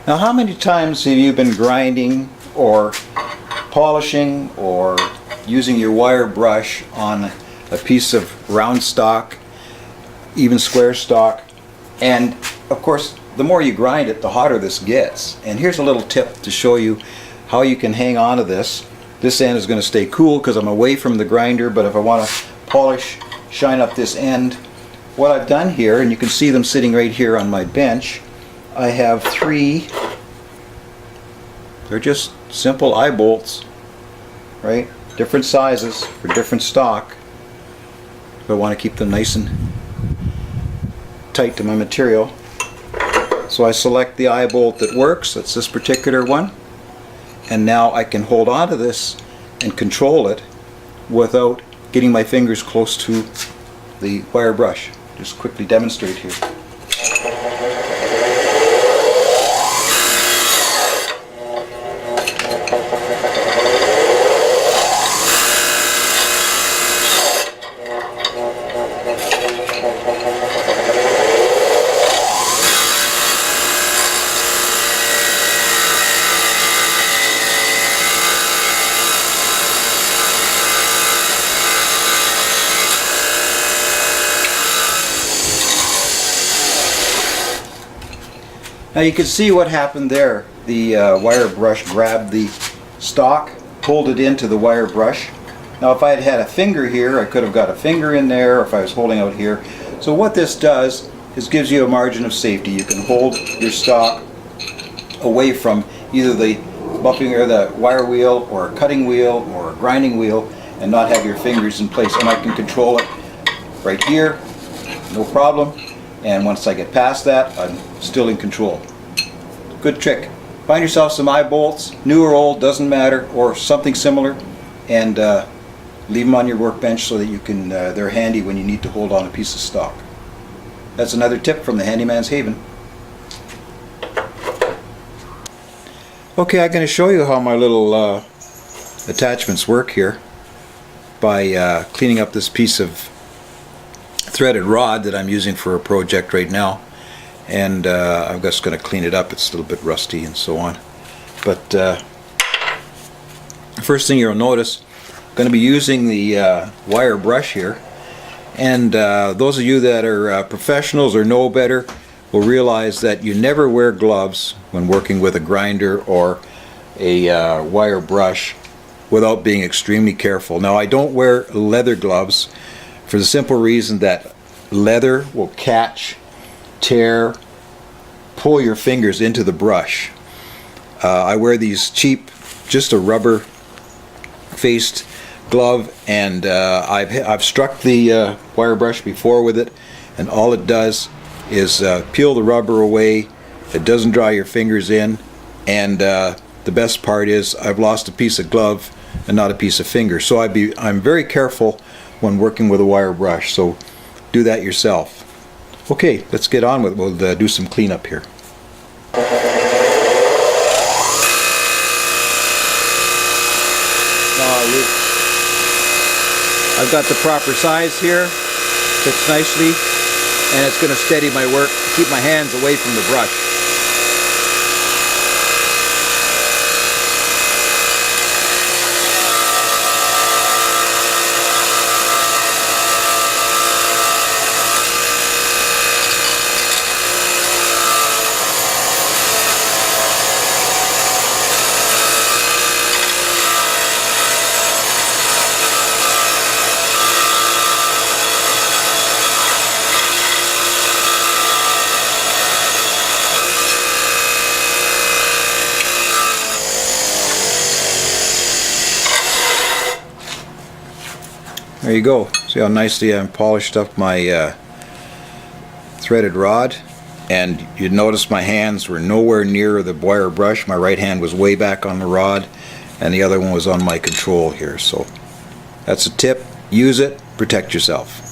Now, how many times have you been grinding or polishing or using your wire brush on a piece of round stock, even square stock, and of course the more you grind it, the hotter this gets. And here's a little tip to show you how you can hang on to this. This end is going to stay cool because I'm away from the grinder, but if I want to polish, shine up this end, what I've done here, and you can see them sitting right here on my bench, I have three, they're just simple eye bolts, right? Different sizes for different stock. But I want to keep them nice and tight to my material. So I select the eye bolt that works, that's this particular one, and now I can hold on to this and control it without getting my fingers close to the wire brush. Just quickly demonstrate here. Now you can see what happened there. The wire brush grabbed the stock, pulled it into the wire brush. Now if I had had a finger here, I could have got a finger in there if I was holding out here. So what this does is gives you a margin of safety. You can hold your stock away from either the bumping or the wire wheel or a cutting wheel or a grinding wheel and not have your fingers in place. And I can control it right here, no problem. And once I get past that, I'm still in control. Good trick. Find yourself some eye bolts, new or old, doesn't matter, or something similar, and leave them on your workbench so that you can. They're handy when you need to hold on a piece of stock. That's another tip from the Handyman's Haven. Okay, I'm going to show you how my little attachments work here by cleaning up this piece of threaded rod that I'm using for a project right now, and I'm just going to clean it up. It's a little bit rusty and so on, but first thing you'll notice, I'm going to be using the wire brush here, and those of you that are professionals or know better will realize that you never wear gloves when working with a grinder or a wire brush without being extremely careful. Now, I don't wear leather gloves for the simple reason that leather will catch, tear, pull your fingers into the brush. I wear these cheap, just a rubber faced glove, and I've struck the wire brush before with it, and all it does is peel the rubber away. It doesn't draw your fingers in, and the best part is I've lost a piece of glove and not a piece of finger. So I'm very careful when working with a wire brush, so do that yourself. Okay, let's get on with it. We'll do some cleanup here. I've got the proper size here, fits nicely, and it's going to steady my work, keep my hands away from the brush. There you go. See how nicely I polished up my threaded rod, and you'd notice my hands were nowhere near the wire brush. My right hand was way back on the rod, and the other one was on my control here. So that's a tip. Use it, protect yourself.